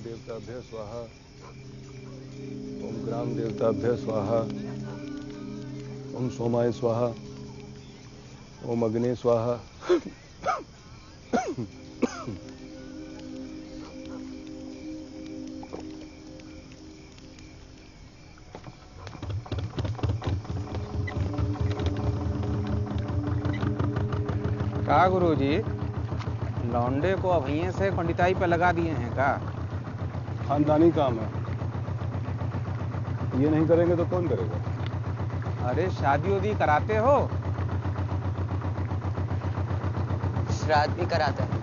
देवताभ्यः स्वाहा। ओम ग्राम देवताभ्यः स्वाहा। ओम सोमाय स्वाहा। ओम अग्ने स्वाहा। का गुरुजी, लौंडे को अभैये से पंडिताई पे लगा दिए हैं का? खानदानी काम है, ये नहीं करेंगे तो कौन करेगा? अरे शादी उदी कराते हो? श्राद्ध भी कराते हैं।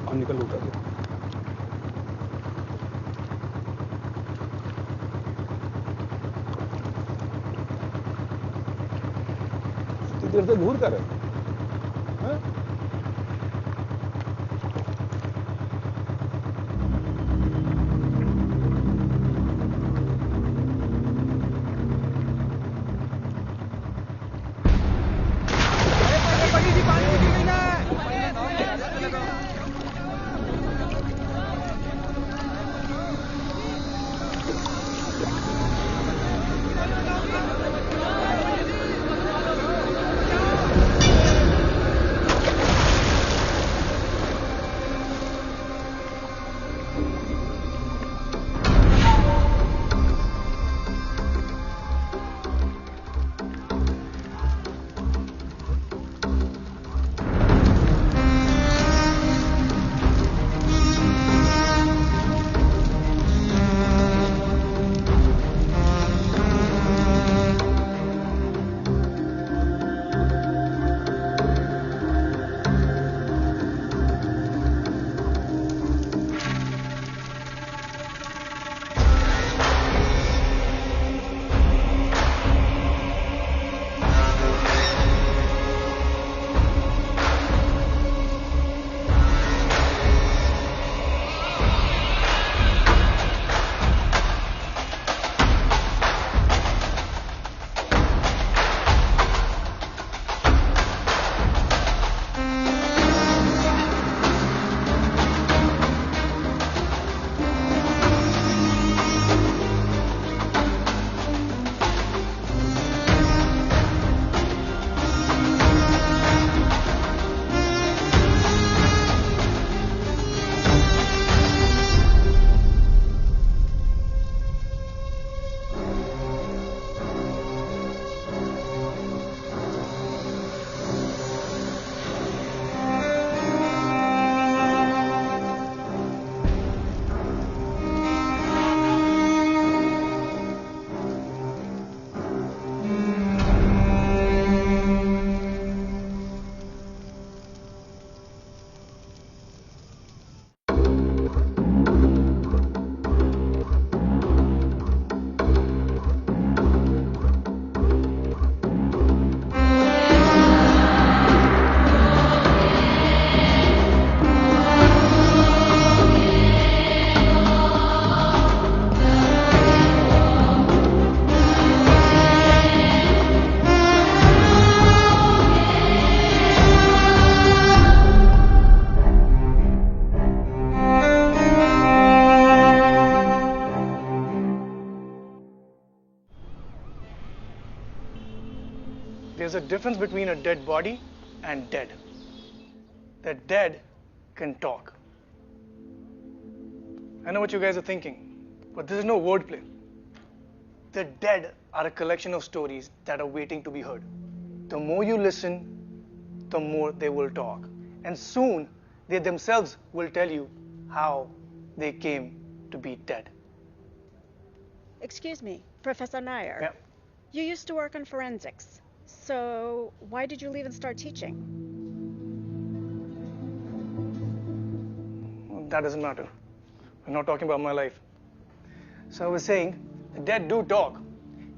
और निकल उठा दे। इतनी देर से घूर कर है? There's a difference between a dead body and dead. The dead can talk. I know what you guys are thinking, but this is no wordplay. The dead are a collection of stories that are waiting to be heard. The more you listen, the more they will talk. And soon, they themselves will tell you how they came to be dead. Excuse me, Professor Nair. Yeah. You used to work in forensics. So why did you leave and start teaching? That doesn't matter. We're not talking about my life. So I was saying, the dead do talk.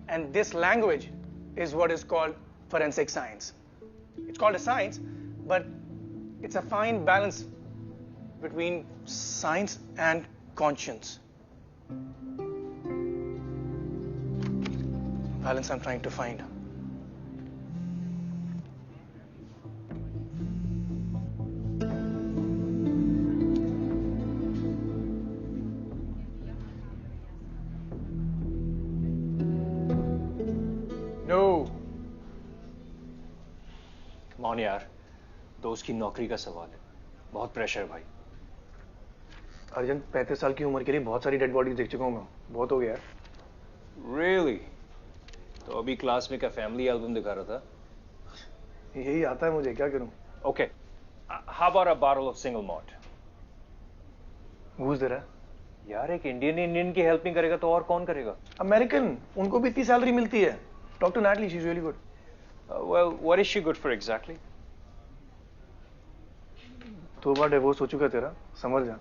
And this language is what is called forensic science. It's called a science, but it's a fine balance between science and conscience. Balance I'm trying to find. On यार, दोस्त की नौकरी का सवाल है, बहुत pressure है भाई। अर्जन 35 साल की उम्र के लिए बहुत सारी डेड बॉडीज देख चुका हूँ मैं, बहुत हो गया यार। Really? तो अभी क्लास में क्या फैमिली एल्बम दिखा रहा था? यही आता है मुझे, क्या करूँ? Okay. How about a bottle of single malt? घूस दे रहा है। यार एक इंडियन की हेल्प नहीं करेगा तो और कौन करेगा? अमेरिकन, उनको भी इतनी सैलरी मिलती है। Talk to Natalie, she is really good. Well, what is she good for exactly? 2 बार डिवोर्स हो चुका है तेरा, समझ जा।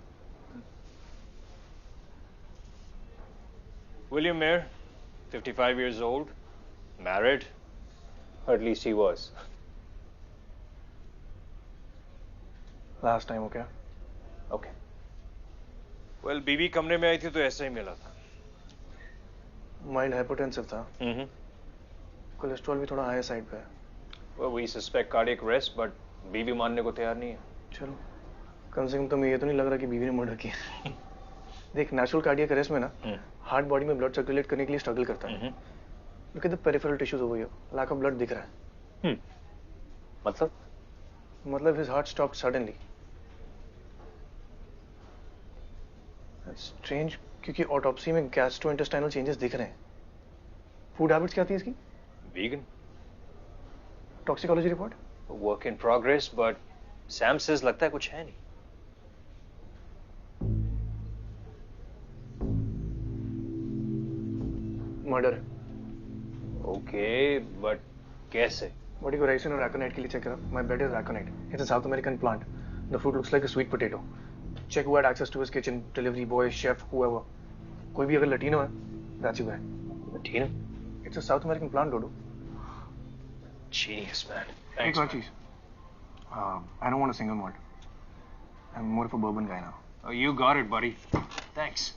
William Mayer, 55 years old, married, or at least he was. Last time हो क्या? Okay. Well, बीवी कमरे में आई थी तो ऐसा ही मिला था। माइल्ड हाइपोटेंसिव था, Mm-hmm. कोलेस्ट्रॉल भी थोड़ा हाई साइड पे है। Well, we suspect cardiac arrest, but बीवी मानने को तैयार नहीं है। चलो, कम से कम तुम्हें ये तो नहीं लग रहा कि बीवी ने मर्डर किया। देख, नेचुरल कार्डियक अरेस्ट में ना हार्ट बॉडी में ब्लड सर्कुलेट करने के लिए स्ट्रगल करता है। Look at the peripheral tissues over here, lack of blood दिख रहा है। मतलब his heart stopped suddenly. Strange, क्योंकि ऑटोप्सी में गैस्ट्रोइंटेस्टाइनल चेंजेस दिख रहे हैं। फूड हैबिट्स क्या थी इसकी? Vegan. Toxicology report? Work in progress, but Sam says लगता है कुछ है नहीं। मर्डर। Okay, but कैसे? बॉडी को राइसिन और रैकोनाइट के लिए चेक करा। My blood is aconite. It's a South American plant. The fruit looks like a sweet potato. Check who had access to his kitchen, delivery boy, chef, whoever. कोई भी अगर Latino है, that's you guy. Latina? It's a South American plant, dodo. Genius, man. एक Thanks. और man. चीज, I don't want a single malt. I am more of a bourbon guy now. Oh, you got it, buddy. Thanks.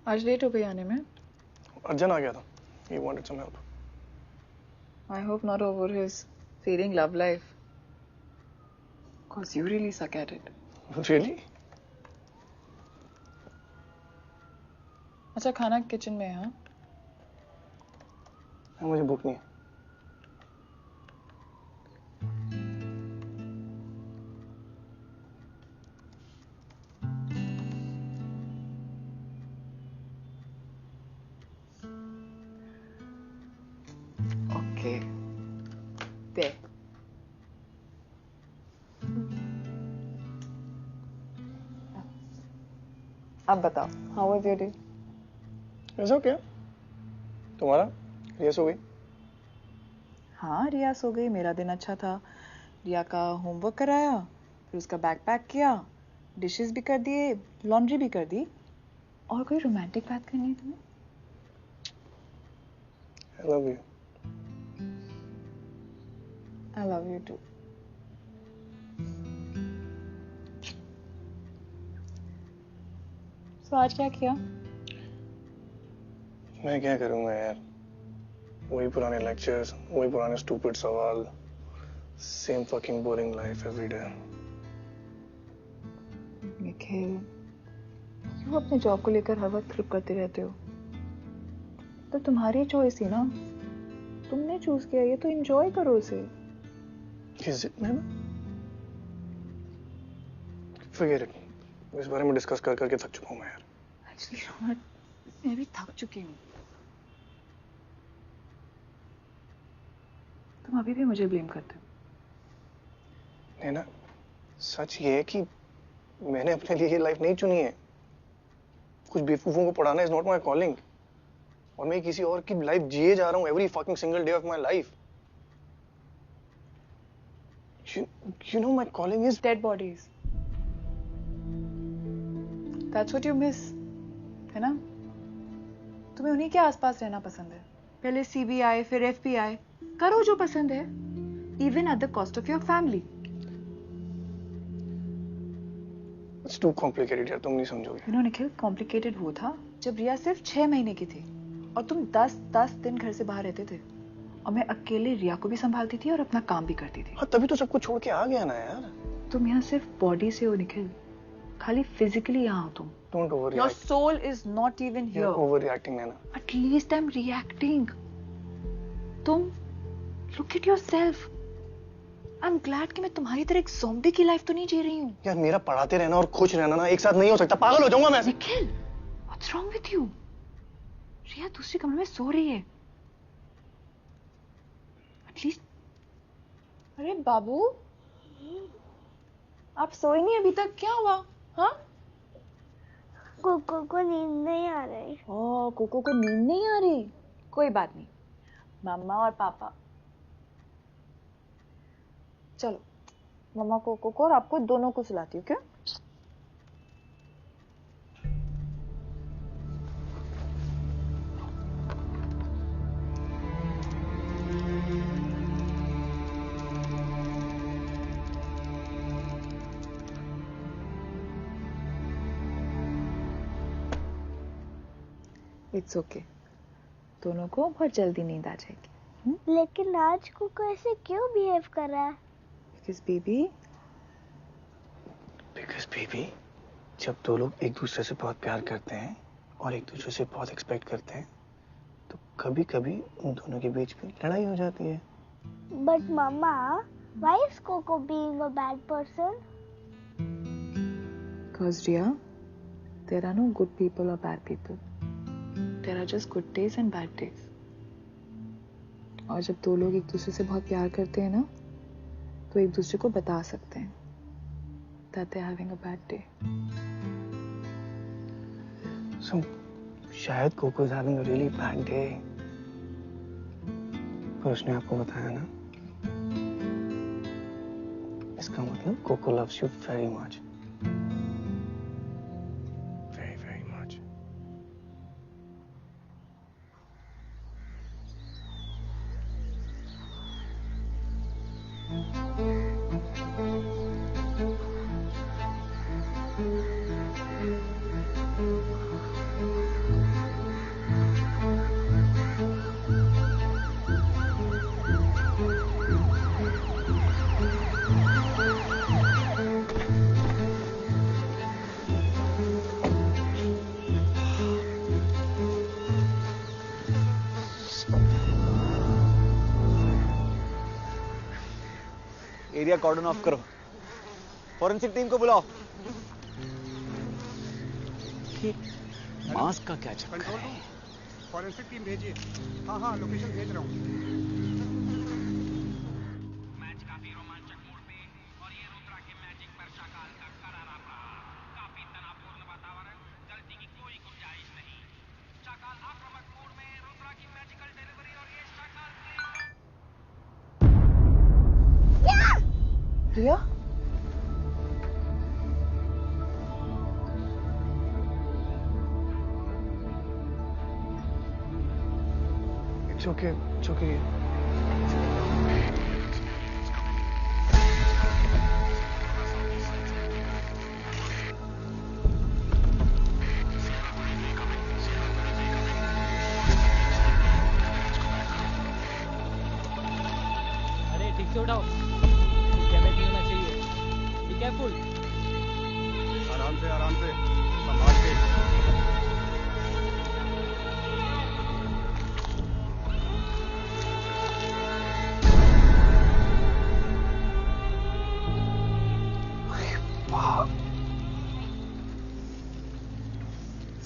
आज late हो गई आने में. अर्जुन आ गया था. He wanted some help. I hope not over his failing love life. Cause you really suck at it. Really? अच्छा खाना kitchen में है हाँ? मुझे भूख नहीं है. Okay. There. अब बताओ, how was your day? It's okay. तुम्हारा? रेस हो गई? हाँ रिया सो गई. मेरा दिन अच्छा था. रिया का होमवर्क कराया, फिर उसका बैग पैक किया, डिशेस भी कर दिए, लॉन्ड्री भी कर दी. और कोई रोमांटिक बात करनी है तुम्हें? I love you. I love you too. So आज क्या किया? मैं क्या करूँगा यार? वही पुराने लेक्चर्स, वही पुराने स्टूपिड सवाल, same fucking boring life every day. Nikhil, क्यों अपने जॉब को लेकर हर वक्त ट्रिप करते रहते हो? तो तुम्हारी चॉइस थी ना. तुमने चूज किया, ये तो एंजॉय करो उसे. Is it, man? Forget it. इस बारे में डिस्कस कर करके थक चुका हूँ मैं यार. Actually, you know what? मैं भी थक चुकी हूँ. तुम अभी भी मुझे ब्लेम करते हो. नैना, सच ये है कि मैंने अपने लिए ये लाइफ नहीं चुनी है. कुछ बेवकूफों को पढ़ाना इज नॉट माई कॉलिंग. और मैं किसी और की लाइफ जिए जा रहा हूँ every fucking single day of my life. You know my calling is Dead bodies. That's what you miss. है ना? तुम्हें उन्हीं के आसपास रहना पसंद है. पहले CBI, फिर FBI. करो जो पसंद है. Even at the cost of your family. It's too complicated यार, तुम नहीं समझोगे. You know निखिल, complicated वो था जब रिया सिर्फ 6 महीने की थी और तुम 10 दिन घर से बाहर रहते थे और मैं अकेले रिया को भी संभालती थी और अपना काम भी करती थी. हाँ तभी तो सब कुछ छोड़ के आ गया ना यार. तुम यहाँ सिर्फ बॉडी से हो निखिल, खाली फिजिकली यहाँ हो तुम. Don't overreact. Your soul is not even here. You're overreacting Naina. At least I'm reacting. तुम look at yourself. I'm glad कि मैं तुम्हारी तरह एक ज़ॉम्बी की लाइफ तो नहीं जी रही हूँ. यार मेरा पढ़ाते रहना और खुश रहना ना एक साथ नहीं हो सकता. पागल हो जाऊंगा मैं. Nikhil, what's wrong with you? रिया दूसरे कमरे में सो रही है. At least. अरे बाबू, आप सोए नहीं अभी तक, क्या हुआ? हाँ? कोको को नींद नहीं आ रही. ओह, कोको को नींद नहीं आ रही. कोई बात नहीं, मम्मा और पापा. चलो, मम्मा कोको को और आपको दोनों को सुलाती हूँ क्या? It's okay. दोनों को बहुत जल्दी नींद आ जाएगी. लेकिन आज कोको ऐसे क्यों बिहेव कर रहा है? बिकॉज़ बेबी, जब दो लोग एक दूसरे से बहुत प्यार करते हैं और एक दूसरे से बहुत एक्सपेक्ट करते हैं तो कभी कभी उन दोनों के बीच में लड़ाई हो जाती है. But Mama, why is Coco being a bad person? Because Riya, there are no good people or bad people. There are just good days and bad days. और जब दो लोग एक दूसरे से बहुत प्यार करते हैं ना, तो एक दूसरे को बता सकते हैं that they're having a bad day. So, शायद Coco is having a really bad day. पर उसने आपको बताया ना, इसका मतलब Coco loves you very much. Very, very much. Area cordon off करो। फॉरेंसिक टीम को बुलाओ। मास्क का क्या चक्कर है? फॉरेंसिक टीम भेजिए। हाँ हाँ, लोकेशन भेज रहा हूँ। मैच काफी रोमांचक मोड़ पे और ये रुद्रा के मैजिक पर शाकाल का करारा प्रहार। काफी तनावपूर्ण वातावरण, गलती की कोई गुंजाइश नहीं। शाकाल आक्रामक मोड में, रुद्रा की मैजिकल डिलीवरी और ये शाकाल रिया? It's okay. It's okay. अरे ठीक से उठाओ, डैमेज नहीं होना चाहिए। Be careful. आराम से संभाल के।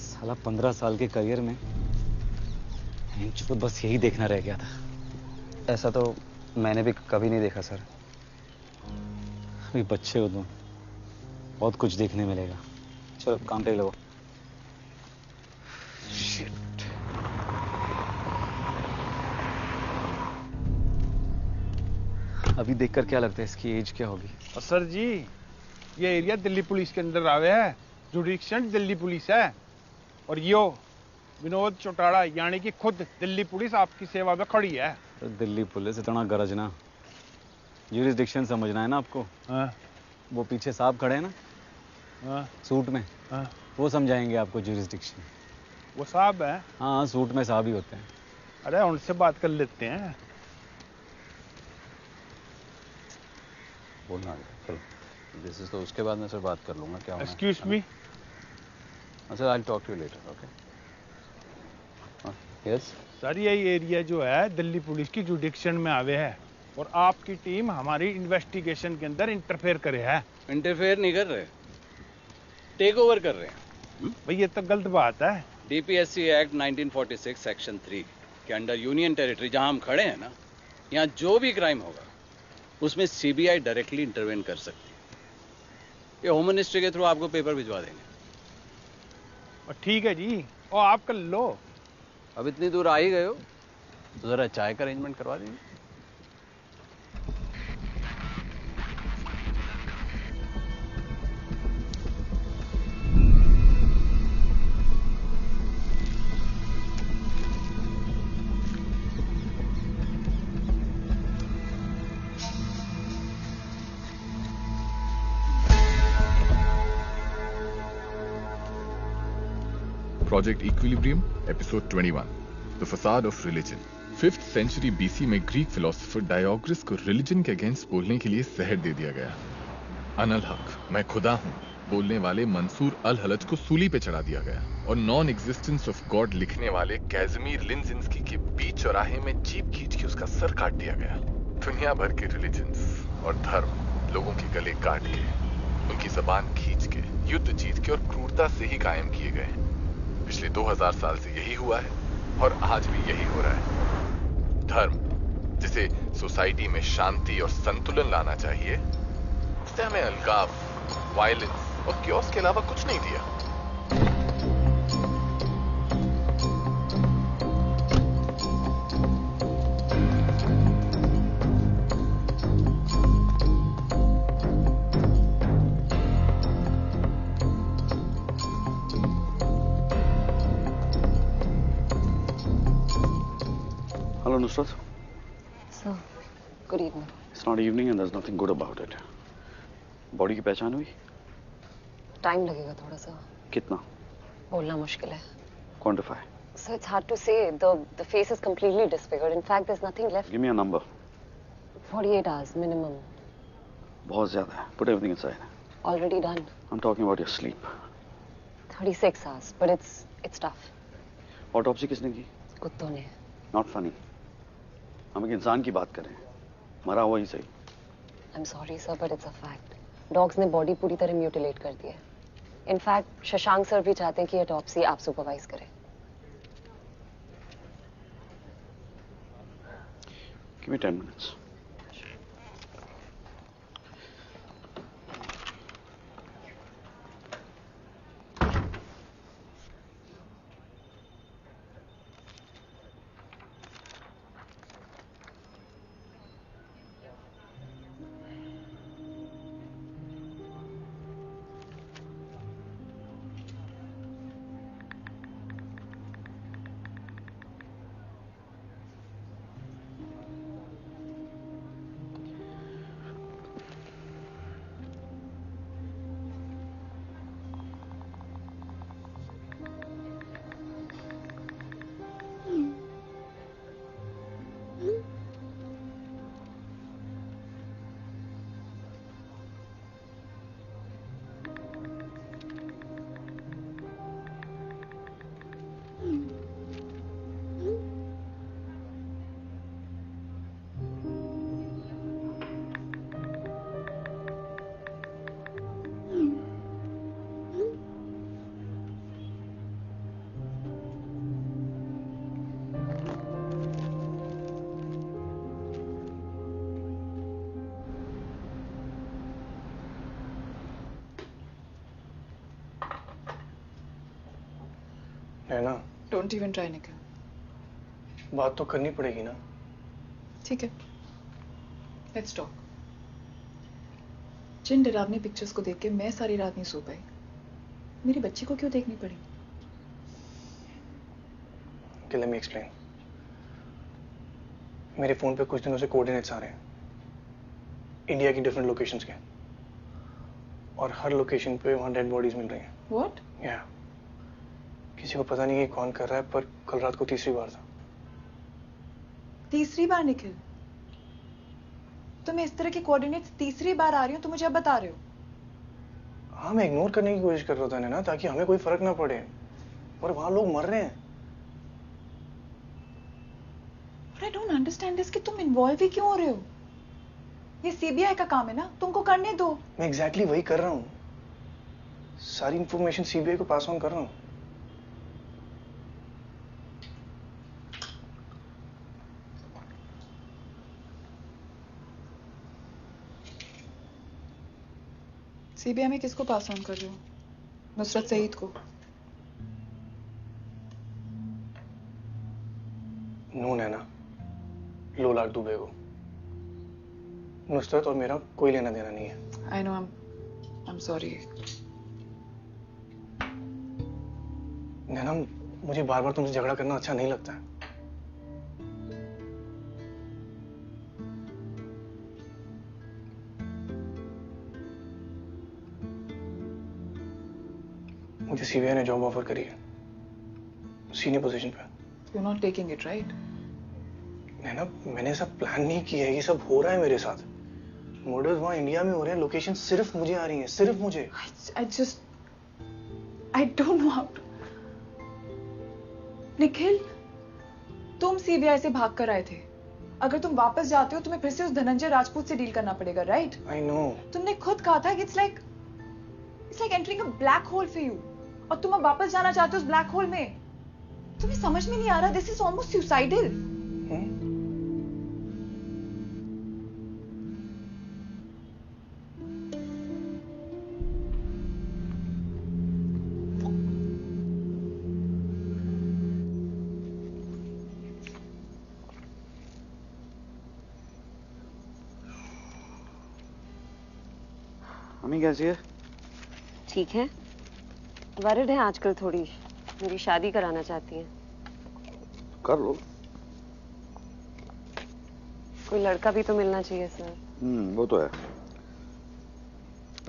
साला 15 साल के करियर में इंच को बस यही देखना रह गया था। ऐसा तो मैंने भी कभी नहीं देखा सर। अभी बच्चे हो तुम, बहुत कुछ देखने मिलेगा। चलो काम पे लगो। शिट। अभी देखकर क्या लगता है इसकी एज क्या होगी? और सर जी, ये एरिया दिल्ली पुलिस के अंदर आवे है। जुडिक्शन दिल्ली पुलिस है और यो विनोद चौटाला यानी कि खुद दिल्ली पुलिस आपकी सेवा में खड़ी है। तो दिल्ली पुलिस इतना गरजना, ज्यूरिसडिक्शन समझना है ना आपको। हाँ। वो पीछे साहब खड़े हैं ना, हाँ। सूट में। हाँ। वो समझाएंगे आपको ज्यूरिसडिक्शन। वो साहब है? हाँ, सूट में साहब ही होते हैं। अरे उनसे बात कर लेते हैं। बोलना चलो, दिस इज तो उसके बाद मैं सर बात कर लूंगा। क्या excuse me sir, I will talk to you later. Okay yes sir, यही एरिया जो है दिल्ली पुलिस की जुडिक्शन में आवे है और आपकी टीम हमारी इन्वेस्टिगेशन के अंदर इंटरफेयर करे है। इंटरफेयर नहीं कर रहे, टेक ओवर कर रहे हैं। भाई ये तो गलत बात है। डीपीएससी एक्ट 1946 सेक्शन 3 के अंडर यूनियन टेरिटरी जहां हम खड़े हैं ना, यहाँ जो भी क्राइम होगा उसमें सीबीआई डायरेक्टली इंटरवेन कर सकती है। ये होम मिनिस्ट्री के थ्रू आपको पेपर भिजवा देंगे। और ठीक है जी, और आप कर लो। अब इतनी दूर आ ही गए हो तो जरा चाय का अरेंजमेंट करवा दीजिए। Project Equilibrium, Episode 21, The Facade of Religion. 5th century BC में ग्रीक फिलोसोफर डायोग्रिस को रिलीजन के अगेंस्ट बोलने के लिए जहर दे दिया गया। अनल हक, मैं खुदा हूँ, बोलने वाले मंसूर अल हलज को सूली पे चढ़ा दिया गया और नॉन एग्जिस्टेंस ऑफ गॉड लिखने वाले कैज़मीर लिंजिंस्की के बीच चौराहे में जीप खींच के उसका सर काट दिया गया। दुनिया भर के रिलीजन्स और धर्म लोगों के गले काट के, उनकी जबान खींच के, युद्ध जीत के और क्रूरता से ही कायम किए गए। पिछले 2000 साल से यही हुआ है और आज भी यही हो रहा है। धर्म जिसे सोसाइटी में शांति और संतुलन लाना चाहिए, उसने हमें अलगाव, वायलेंस और क्योस के अलावा कुछ नहीं दिया। Hello, Nusrat. Sir, good evening. It's not evening and there's nothing good about it. Body की पहचान हुई? टाइम लगेगा थोड़ा सा। कितना? बोलना मुश्किल है। Quantify. So it's hard to say. The face is completely disfigured. In fact, there's nothing left. Give me a number. 48 hours minimum. बहुत ज्यादा है. Put everything inside. Already done. I'm talking about your sleep. 36 hours, but it's tough. Autopsy किसने की? कुत्तों ने। Not funny. हम एक इंसान की बात कर रहे हैं, मरा हुआ ही सही। I'm sorry sir, but it's a fact. Dogs ने body पूरी तरह mutilate कर दी है. In fact, शशांक सर भी चाहते हैं कि autopsy आप supervise करें. Give me 10 minutes. है ना? Don't even try, Nikhil. बात तो करनी पड़ेगी ना. ठीक है. Let's talk. जिन डरावनी पिक्चर्स को देख के मैं सारी रात नहीं सो पाई, मेरी बच्ची को क्यों देखनी पड़ी? Okay, let me explain. मेरे फोन पे कुछ दिनों से कोऑर्डिनेट्स आ रहे हैं इंडिया की डिफरेंट लोकेशंस के, और हर लोकेशन पे वहाँ डेड बॉडीज मिल रही हैं. What? Yeah. किसी को पता नहीं कि कौन कर रहा है, पर कल रात को तीसरी बार था. तीसरी बार निखिल? तुम्हें इस तरह के कोऑर्डिनेट्स तीसरी बार आ रही हो, तुम मुझे अब बता रहे हो? हाँ, मैं इग्नोर करने की कोशिश कर रहा था ना, ताकि हमें कोई फर्क ना पड़े, और वहां लोग मर रहे हैं. I don't understand this कि तुम इन्वॉल्व ही क्यों हो रहे हो? ये सीबीआई का काम है ना, तुमको करने दो. मैं एग्जैक्टली वही कर रहा हूँ. सारी इंफॉर्मेशन सीबीआई को पास ऑन कर रहा हूँ. सीबीआई में किसको पास ऑन कर रहे हो? नुसरत सईद को? नून है ना, लोलाक दुबे को. नुसरत और मेरा कोई लेना देना नहीं है. I know, I'm sorry. नैना, मुझे बार बार तुमसे झगड़ा करना अच्छा नहीं लगता है. मुझे सीबीआई ने जॉब ऑफर करी है, सीनियर पोजीशन पे. You're not taking it, right? नैना, मैंने सब प्लान नहीं किया है, ये सब हो रहा है मेरे साथ. मर्डर्स वहाँ इंडिया में हो रहे हैं, लोकेशन सिर्फ मुझे आ रही हैं, सिर्फ मुझे. I don't know how to. Nikhil, तुम सीबीआई से भाग कर आए थे. अगर तुम वापस जाते हो तुम्हें फिर से उस धनंजय राजपूत से डील करना पड़ेगा, राइट? I know. तुमने खुद कहा था कि it's like entering a black hole for you. और तुम अब वापस जाना चाहते हो उस ब्लैक होल में. तुम्हें समझ में नहीं आ रहा, this is almost suicidal. Mummy कैसी है? ठीक है. वरिड है आजकल थोड़ी. मेरी शादी कराना चाहती है. कर लो. कोई लड़का भी तो मिलना चाहिए सर. वो तो है.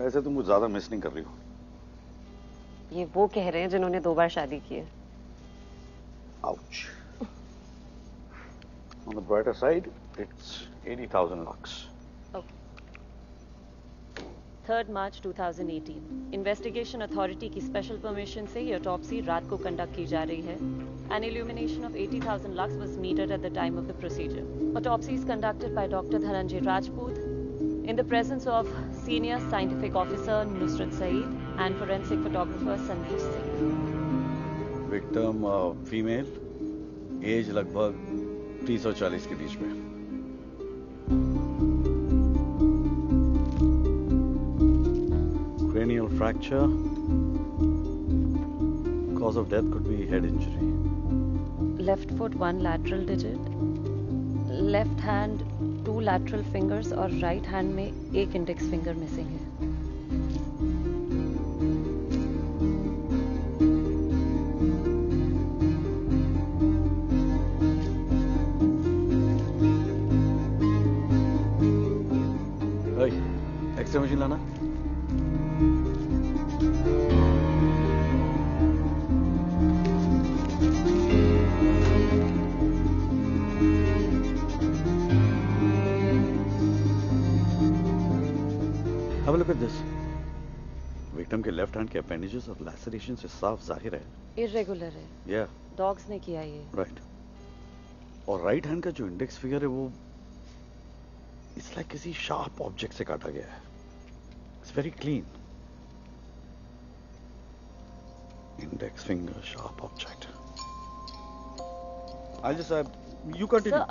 वैसे तुम कुछ ज्यादा मिस नहीं कर रही हो. ये वो कह रहे हैं जिन्होंने 2 बार शादी की है. Ouch. On the brighter side, it's 80,000 lakhs. 3 March 2018 investigation authority की स्पेशल परमिशन से ये ऑटोप्सी रात को कंडक्ट की जा रही है. An illumination of 80,000 lux was needed at the time of the procedure. Autopsy is conducted by Dr. Dhananjay Rajput, In the presence of Senior Scientific Officer Nusrat Saeed and Forensic Photographer Sandeep Singh. Victim female, age लगभग 30 और 40 के बीच में। Cranial fracture. Cause of death could be head injury. Left foot 1 lateral digit, left hand 2 lateral fingers और right hand में 1 index finger missing है। X ray machine लाना। Have a look at this. Victim के left hand के appendages और laceration से साफ जाहिर है इरेगुलर है। या डॉग्स ने किया ये। राइट। और राइट हैंड का जो इंडेक्स फिंगर है वो इट्स लाइक किसी शार्प ऑब्जेक्ट से काटा गया है। It's very clean. Index finger sharp object. I just you continue.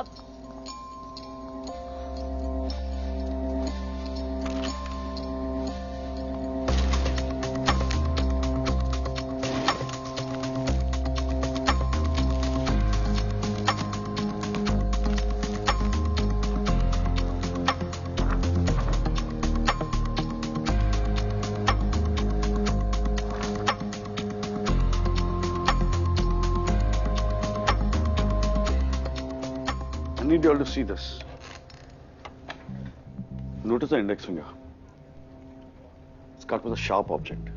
I need you all to see this. Notice the index finger. It's cut with a sharp object.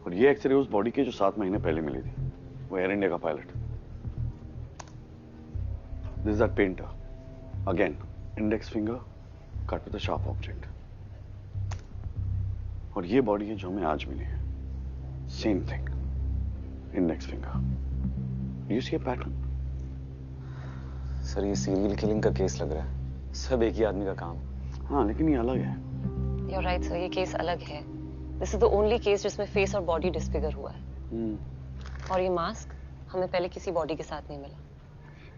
और ये x ray उस body के जो 7 महीने पहले मिली थी, वो एयर इंडिया का pilot. This is that painter. Again, index finger cut with a sharp object. और ये बॉडी है जो हमें आज मिली है। Same thing. Index finger. You see a pattern? Sir ये सीरियल किलिंग का केस लग रहा है। सब एक ही आदमी का काम। हाँ, लेकिन ये अलग है। You're right sir, ये केस अलग है। This is the only case जिसमें फेस और बॉडी डिसफिगर हुआ है। और ये मास्क हमें पहले किसी बॉडी के साथ नहीं मिला।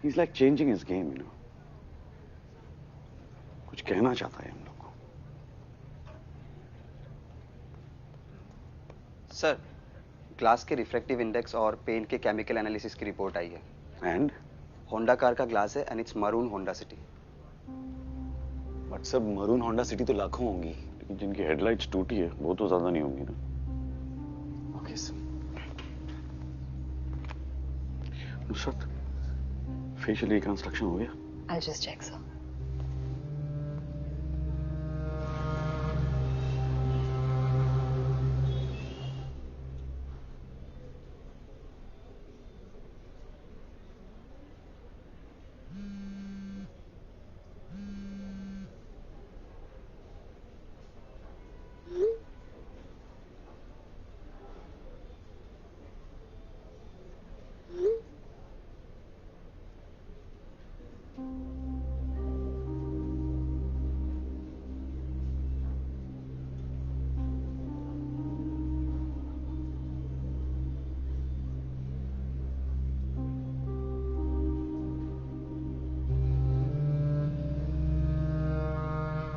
He's like changing his game, you know. कुछ कहना चाहता है हम लोग को। सर, ग्लास के रिफ्रैक्टिव इंडेक्स और पेंट के केमिकल एनालिसिस की रिपोर्ट आई है। एंड होंडा कार का ग्लास है and it's maroon Honda city. But सब मरून होंडा सिटी तो लाखों होंगी। लेकिन जिनकी हेडलाइट्स टूटी है वो तो ज्यादा नहीं होंगी ना। Okay sir. Nusrat, facial reconstruction हो गया? I'll just check sir.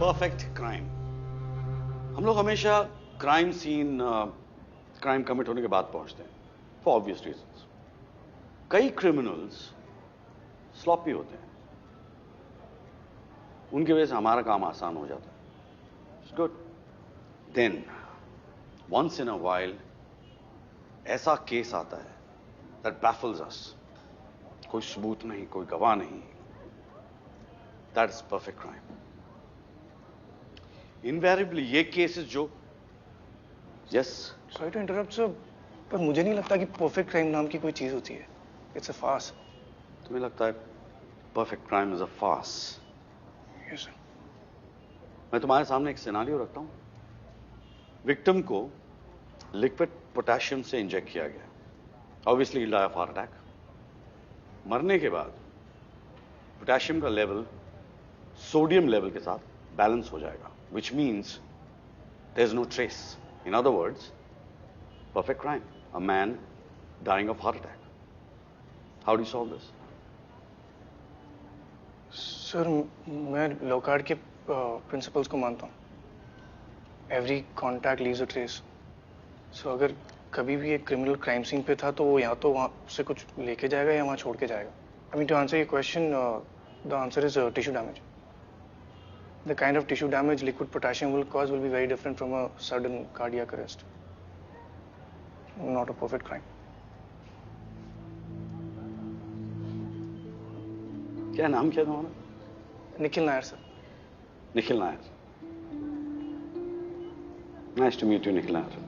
Perfect crime. हम लोग हमेशा क्राइम सीन क्राइम कमिट होने के बाद पहुंचते हैं फॉर ऑब्वियस रीजंस। कई क्रिमिनल्स स्लॉपी होते हैं, उनकी वजह से हमारा काम आसान हो जाता है। It's good. Then once in a while ऐसा केस आता है दैट बैफल्स अस। कोई सबूत नहीं, कोई गवाह नहीं। That is perfect crime. Invariably ये केसेस जो yes sorry to interrupt sir, पर मुझे नहीं लगता कि परफेक्ट क्राइम नाम की कोई चीज होती है। It's a farce. तुम्हें लगता है perfect crime is a farce? Yes sir. मैं तुम्हारे सामने एक सिनारियो रखता हूं। विक्टिम को लिक्विड पोटेशियम से इंजेक्ट किया गया। ऑब्वियसली ही डाई ऑफ हार्ट अटैक। मरने के बाद पोटेशियम का लेवल सोडियम लेवल के साथ बैलेंस हो जाएगा, which means there's no trace. In other words, perfect crime. A man dying of heart attack. How do you solve this? Sir मैं Locard के प्रिंसिपल्स को मानता हूँ. Every contact leaves a trace. So अगर कभी भी एक क्रिमिनल क्राइम सीन पे था तो वो या तो वहाँ से कुछ लेके जाएगा या वहाँ छोड़ के जाएगा. I mean to answer your question, the answer is tissue damage. The kind of tissue damage liquid potassium will cause will be very different from a sudden cardiac arrest. Not a perfect crime. क्या नाम क्या तुम्हारा? Nikhil Nair sir. Nikhil Nair. Nice to meet you, Nikhil Nair.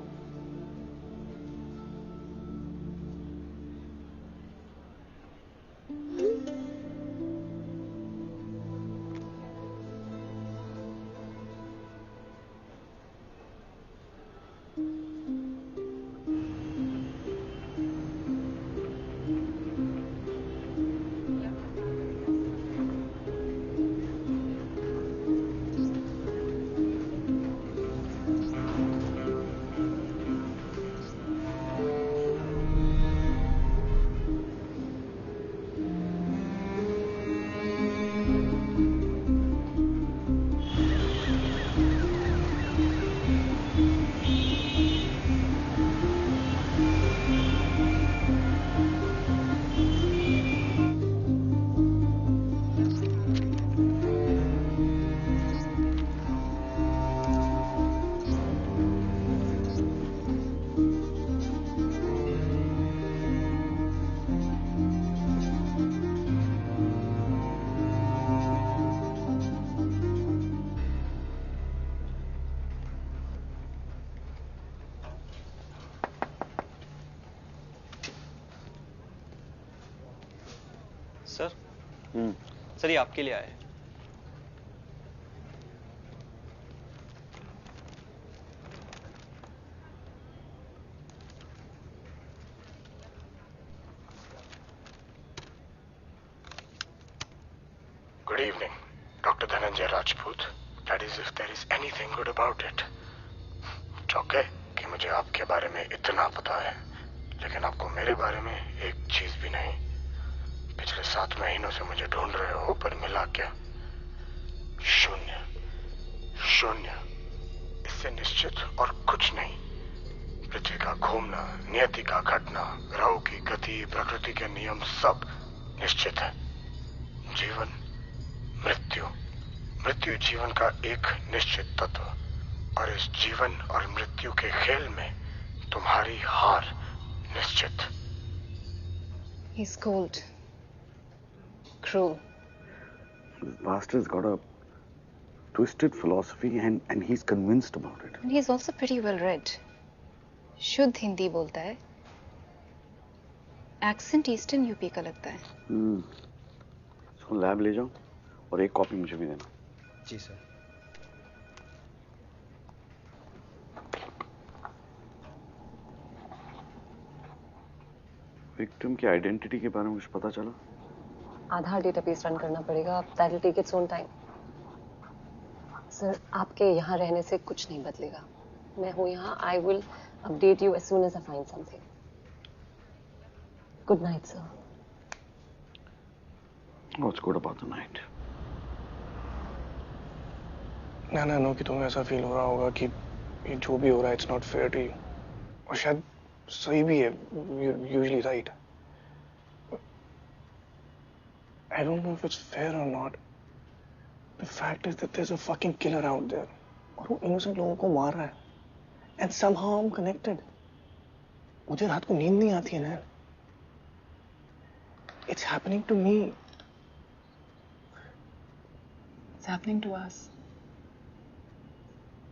Sir sir ये आपके लिए आए हैं. Good evening, Dr. Dhananjay Rajput. That is, if there is anything good about it. चौंक गए कि मुझे आपके बारे में इतना पता है, लेकिन आपको मेरे बारे में एक चीज भी नहीं. पिछले 7 महीनों से मुझे ढूंढ रहे हो, पर मिला क्या? शून्य. शून्य. इससे निश्चित और कुछ नहीं. पृथ्वी का घूमना, नियति का घटना, ग्रहों की गति, प्रकृति के नियम सब निश्चित है. जीवन, मृत्यु. मृत्यु जीवन का एक निश्चित तत्व, और इस जीवन और मृत्यु के खेल में तुम्हारी हार निश्चित. He's cold. Cruel. This bastard's got a twisted philosophy and he's convinced about it. And he's also pretty well read. शुद्ध हिंदी बोलता है. Accent Eastern यूपी का लगता है. इसको लैब ले जाओ और एक कॉपी मुझे भी देना. जी सर. विक्टिम की आइडेंटिटी के बारे में कुछ पता चला? आधार डेटाबेस रन करना पड़ेगा. That will take its own time. Sir आपके यहाँ रहने से कुछ नहीं बदलेगा. मैं हूँ यहाँ. I will update you as soon as I find something. Good night, sir. What's good about the night? ना नो कि तुम्हें ऐसा फील हो रहा होगा कि ये जो भी हो रहा है it's not fair to you. और शायद सही भी है. Usually right. I don't know if it's fair or not. The fact is that there's a fucking killer out there. और वो innocent लोगों को मार रहा है. And somehow I'm connected. मुझे रात को नींद नहीं आती है ना. It's happening to me. It's happening to us.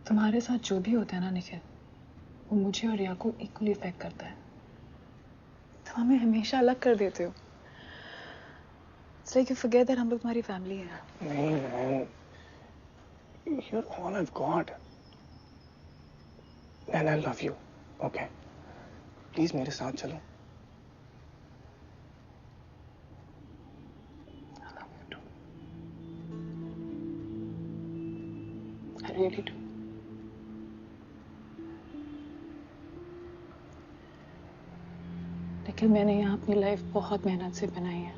तुम्हारे साथ जो भी होता है ना निखिल, वो मुझे और रिया को इक्वली इफेक्ट करता है. तुम हमें हमेशा अलग कर देते हो. It's like you forget that हम लोग तुम्हारी फैमिली हैं. नहीं man. You're all I've got. And I love you. Okay. Please मेरे साथ चलो. I really do. लेकिन मैंने यहाँ अपनी लाइफ बहुत मेहनत से बनाई है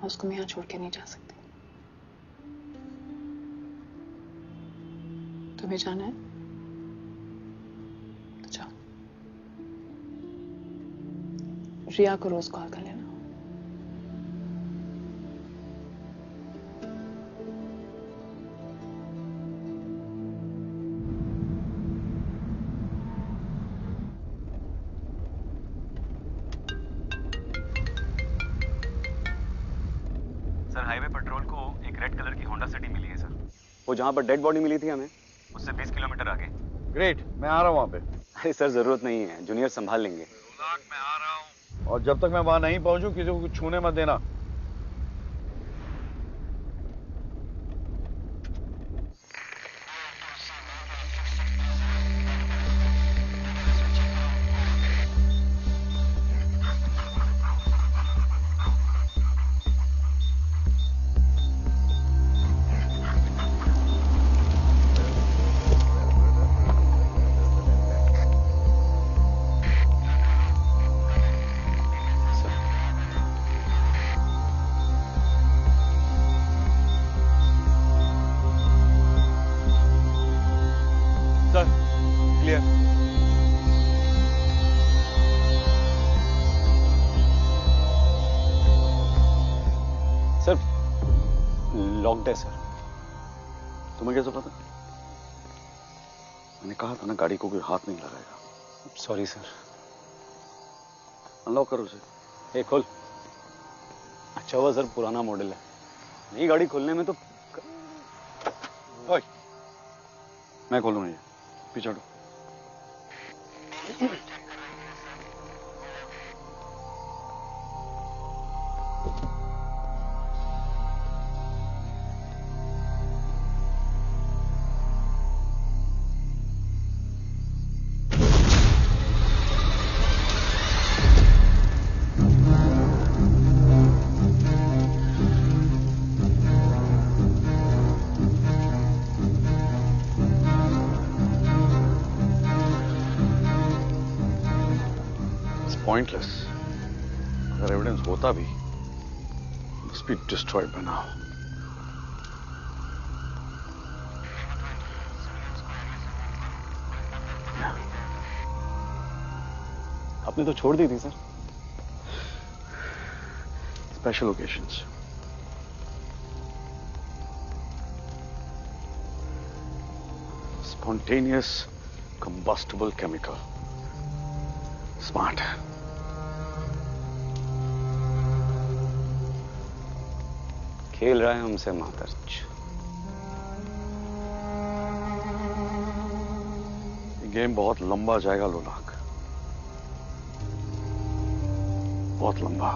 और उसको मैं यहाँ छोड़ के नहीं जा सकती। तुम्हें जाना है तो जाओ। रिया को रोज कॉल कर लेना। सर हाईवे पेट्रोल को एक रेड कलर की होंडा सिटी मिली है सर। वो जहाँ पर डेड बॉडी मिली थी हमें उससे 20 किलोमीटर आगे। ग्रेट, मैं आ रहा हूँ वहाँ पे। अरे सर जरूरत नहीं है, जूनियर संभाल लेंगे। मैं आ रहा हूँ। और जब तक मैं वहाँ नहीं पहुँचूं किसी को कुछ छूने मत देना। लॉक्ड है सर। तुम्हें कैसे पता? मैंने कहा था ना गाड़ी को कोई हाथ नहीं लगाएगा। Sorry sir. अनलॉक करो उसे। ये खोल। अच्छा हुआ सर पुराना मॉडल है, नई गाड़ी खोलने में तो ओए, मैं खोलूंगा ये, पीछे हटो। Pointless. अगर एविडेंस होता भी, must be destroyed by now. आपने तो छोड़ दी थी sir. Special occasions. Spontaneous combustible chemical. Smart. खेल रहा है हमसे मातर्च। गेम बहुत लंबा जाएगा लोलाक, बहुत लंबा।